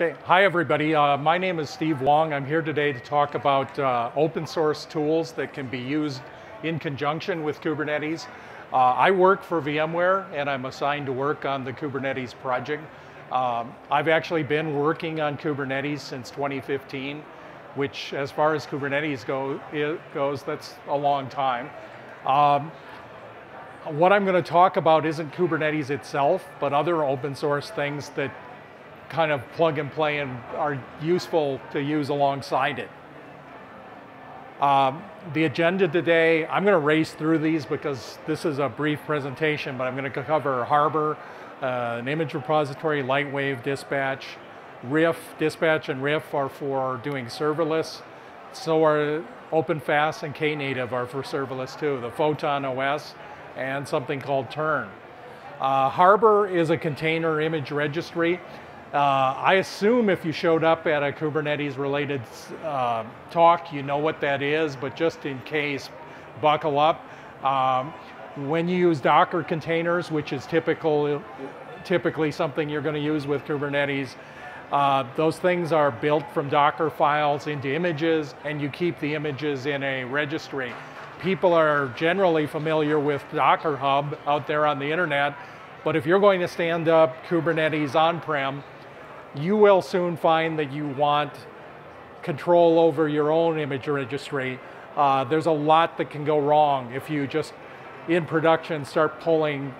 Okay, hi everybody. My name is Steve Wong. I'm here today to talk about open source tools that can be used in conjunction with Kubernetes. I work for VMware and I'm assigned to work on the Kubernetes project. I've actually been working on Kubernetes since 2015, which as far as Kubernetes goes, that's a long time. What I'm going to talk about isn't Kubernetes itself, but other open source things that kind of plug and play and are useful to use alongside it. The agenda today, I'm going to race through these because this is a brief presentation, but I'm going to cover Harbor, an image repository, Lightwave, Dispatch, Riff. Dispatch and Riff are for doing serverless. So are OpenFast and Knative are for serverless too, the Photon OS and something called Turn. Harbor is a container image registry. I assume if you showed up at a Kubernetes related talk, you know what that is, but just in case, buckle up. When you use Docker containers, which is typically something you're going to use with Kubernetes, those things are built from Docker files into images, and you keep the images in a registry. People are generally familiar with Docker Hub out there on the internet, but if you're going to stand up Kubernetes on-prem, you will soon find that you want control over your own image registry. There's a lot that can go wrong if you just, in production, start pulling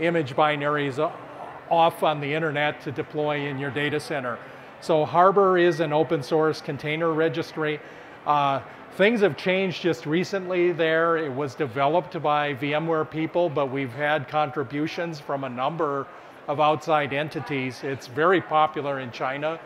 image binaries off on the internet to deploy in your data center. So Harbor is an open source container registry. Things have changed just recently there. It was developed by VMware people, but we've had contributions from a number of outside entities. It's very popular in China.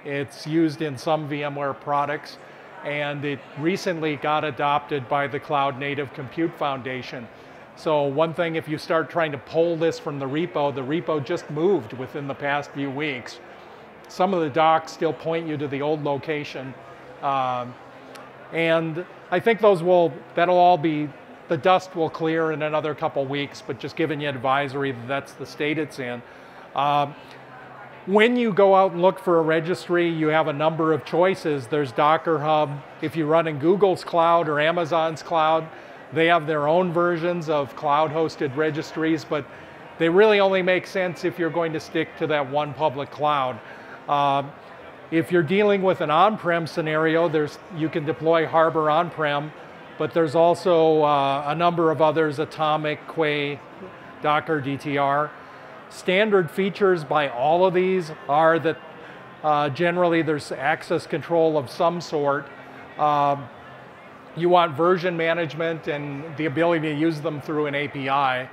It's used in some VMware products, and it recently got adopted by the Cloud Native Compute Foundation. So one thing, if you start trying to pull this from the repo just moved within the past few weeks. Some of the docs still point you to the old location. And I think that'll all be, the dust will clear in another couple weeks, but just giving you advisory that that's the state it's in. When you go out and look for a registry, you have a number of choices. There's Docker Hub. If you run in Google's cloud or Amazon's cloud, they have their own versions of cloud-hosted registries, but they really only make sense if you're going to stick to that one public cloud. If you're dealing with an on-prem scenario, you can deploy Harbor on-prem, but there's also a number of others, Atomic, Quay, Docker, DTR. Standard features by all of these are that generally there's access control of some sort. You want version management and the ability to use them through an API.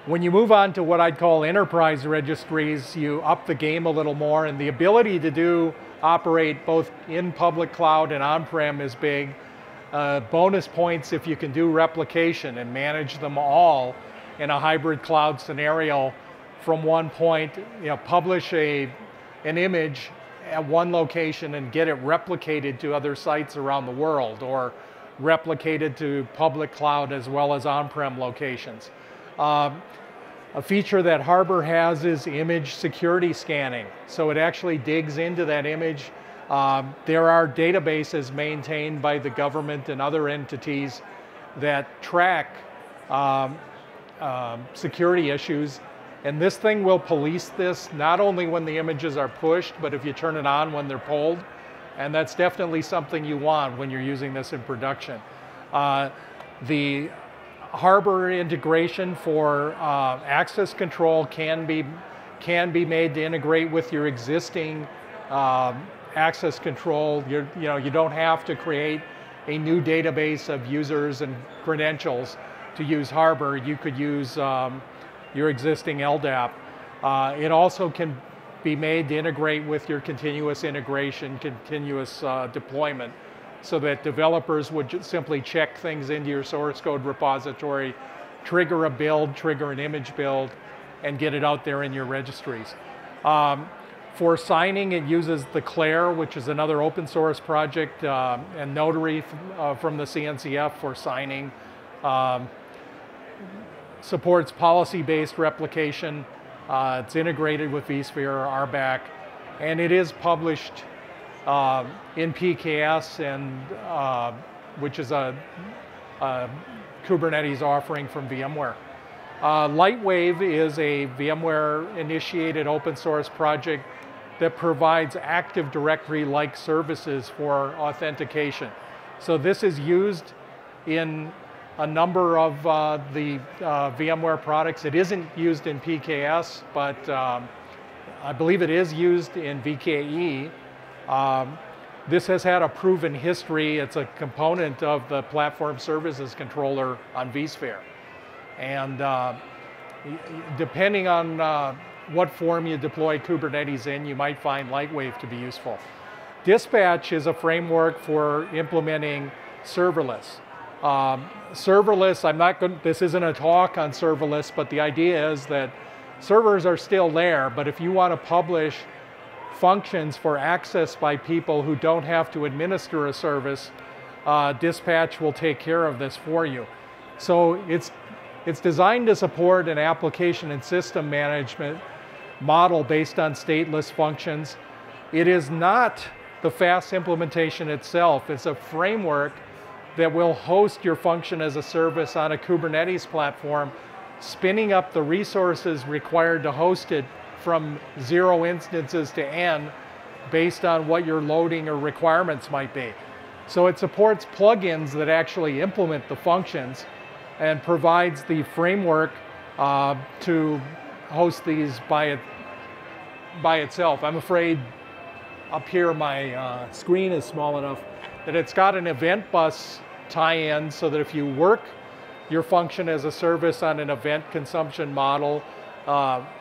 When you move on to what I'd call enterprise registries, you up the game a little more, and the ability to operate both in public cloud and on-prem is big. Bonus points if you can do replication and manage them all in a hybrid cloud scenario from one point, publish an image at one location and get it replicated to other sites around the world, or replicated to public cloud as well as on-prem locations. A feature that Harbor has is image security scanning. So it actually digs into that image. There are databases maintained by the government and other entities that track security issues. And this thing will police this not only when the images are pushed, but if you turn it on when they're pulled. And that's definitely something you want when you're using this in production. The Harbor integration for access control can be made to integrate with your existing access control. You don't have to create a new database of users and credentials to use Harbor. You could use your existing LDAP. It also can be made to integrate with your continuous integration, continuous deployment, so that developers would simply check things into your source code repository, trigger a build, trigger an image build, and get it out there in your registries. For signing, it uses the Claire, which is another open source project, and Notary from the CNCF for signing. Supports policy-based replication. It's integrated with vSphere, RBAC. and it is published in PKS, and which is a Kubernetes offering from VMware. Lightwave is a VMware-initiated open source project that provides Active Directory-like services for authentication. So this is used in a number of the VMware products. It isn't used in PKS, but I believe it is used in VKE. This has had a proven history. It's a component of the Platform Services Controller on vSphere. And depending on what form you deploy Kubernetes in, you might find Lightwave to be useful. Dispatch is a framework for implementing serverless. Serverless, this isn't a talk on serverless, but the idea is that servers are still there, but if you want to publish functions for access by people who don't have to administer a service, Dispatch will take care of this for you. So it's designed to support an application and system management model based on stateless functions. It is not the fast implementation itself. It's a framework that will host your function as a service on a Kubernetes platform, spinning up the resources required to host it from 0 instances to n based on what your loading or requirements might be. So it supports plugins that actually implement the functions and provides the framework to host these by itself. I'm afraid up here my screen is small enough that it's got an event bus tie-in so that if you work your function as a service on an event consumption model,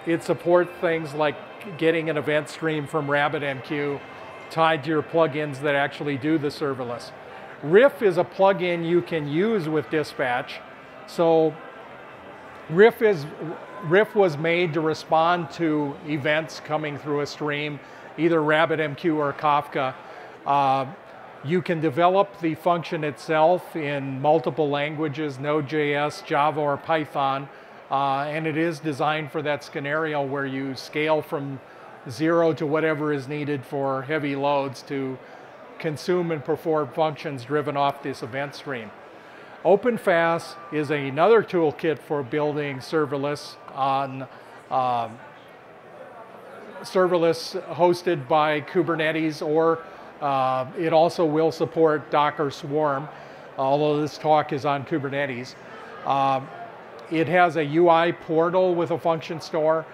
it supports things like getting an event stream from RabbitMQ tied to your plugins that actually do the serverless. Riff is a plugin you can use with Dispatch. So Riff was made to respond to events coming through a stream, either RabbitMQ or Kafka. You can develop the function itself in multiple languages, Node.js, Java, or Python, and it is designed for that scenario where you scale from 0 to whatever is needed for heavy loads to consume and perform functions driven off this event stream. OpenFast is another toolkit for building serverless on serverless hosted by Kubernetes, or it also will support Docker Swarm, although this talk is on Kubernetes. It has a UI portal with a function store.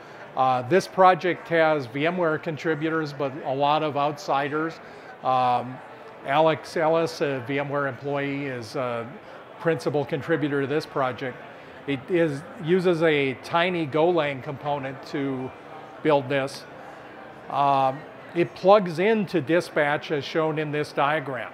This project has VMware contributors, but a lot of outsiders. Alex Ellis, a VMware employee, is a principal contributor to this project. It uses a tiny Golang component to build this. It plugs into Dispatch as shown in this diagram.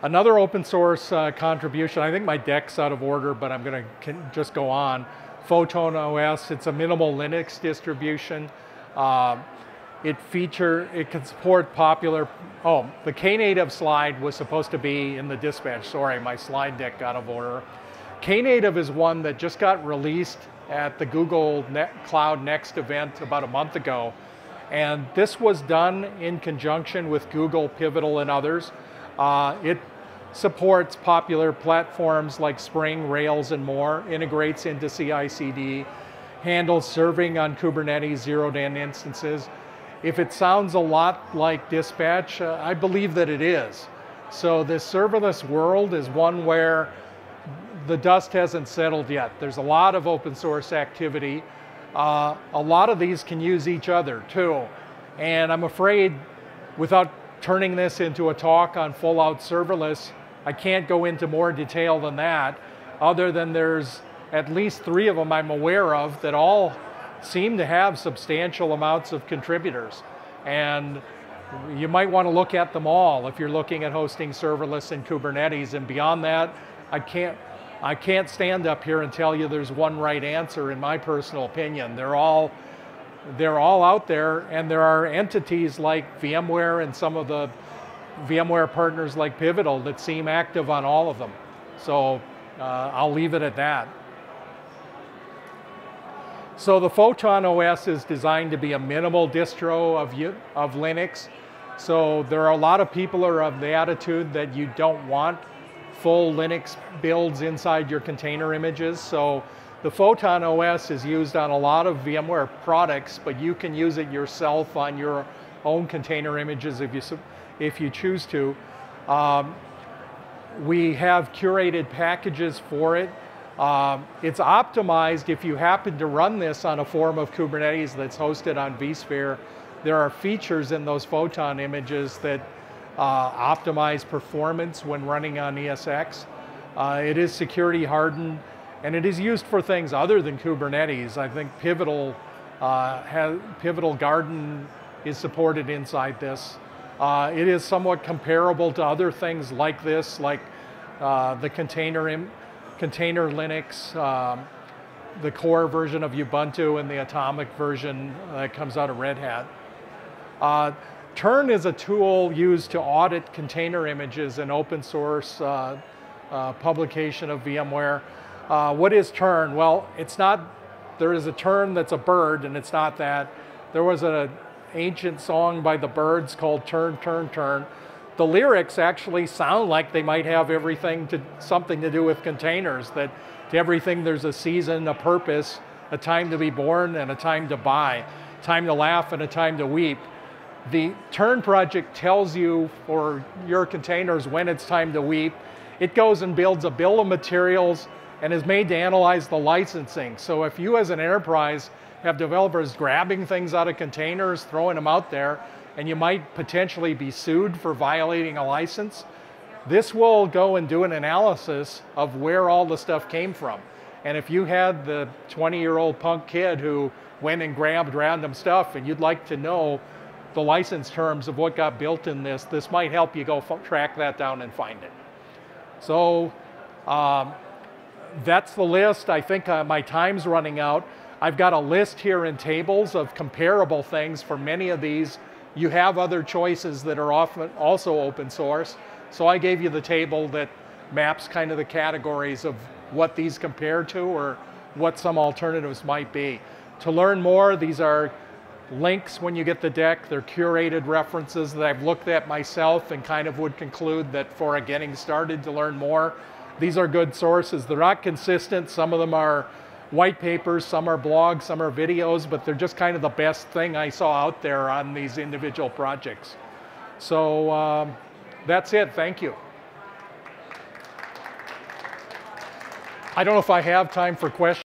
Another open source contribution, I think my deck's out of order, but I'm going to just go on. Photon OS, it's a minimal Linux distribution. It can support popular, the Knative slide was supposed to be in the Dispatch. Sorry, my slide deck got out of order. Knative is one that just got released at the Google Cloud Next event about a month ago. And this was done in conjunction with Google, Pivotal, and others. It supports popular platforms like Spring, Rails, and more, integrates into CI/CD, handles serving on Kubernetes 0 to n instances. If it sounds a lot like Dispatch, I believe that it is. So this serverless world is one where the dust hasn't settled yet. There's a lot of open source activity. A lot of these can use each other too. And I'm afraid, without turning this into a talk on full out serverless, I can't go into more detail than that, other than there's at least 3 of them I'm aware of that all seem to have substantial amounts of contributors. And you might want to look at them all if you're looking at hosting serverless in Kubernetes. And beyond that, I can't stand up here and tell you there's one right answer, in my personal opinion. They're all out there, and there are entities like VMware and some of the VMware partners like Pivotal that seem active on all of them. So I'll leave it at that. So the Photon OS is designed to be a minimal distro of Linux. So there are a lot of people who are of the attitude that you don't want full Linux builds inside your container images. So the Photon OS is used on a lot of VMware products, but you can use it yourself on your own container images if you choose to. We have curated packages for it. It's optimized if you happen to run this on a form of Kubernetes that's hosted on vSphere. There are features in those Photon images that optimize performance when running on ESX. It is security hardened, and it is used for things other than Kubernetes. I think Pivotal Garden is supported inside this. It is somewhat comparable to other things like this, like the container Linux, the core version of Ubuntu, and the Atomic version that comes out of Red Hat. Turn is a tool used to audit container images in open source publication of VMware. What is Turn? Well, it's not, there is a tern that's a bird, and it's not that. There was an ancient song by the Byrds called Turn, Turn, Turn. The lyrics actually sound like they might have something to do with containers, that to everything there's a season, a purpose, a time to be born and a time to buy, time to laugh and a time to weep. The Turn project tells you for your containers when it's time to weep. It goes and builds a bill of materials and is made to analyze the licensing. So if you as an enterprise have developers grabbing things out of containers, throwing them out there, and you might potentially be sued for violating a license, this will go and do an analysis of where all the stuff came from. And if you had the 20-year-old punk kid who went and grabbed random stuff and you'd like to know the license terms of what got built in this, this might help you go track that down and find it. So that's the list. I think my time's running out. I've got a list here in tables of comparable things for many of these. You have other choices that are often also open source. So I gave you the table that maps kind of the categories of what these compare to or what some alternatives might be. To learn more, these are links when you get the deck. They're curated references that I've looked at myself and kind of would conclude that for a getting started to learn more, these are good sources. They're not consistent. Some of them are white papers, some are blogs, some are videos, but they're just kind of the best thing I saw out there on these individual projects. So that's it. Thank you. I don't know if I have time for questions.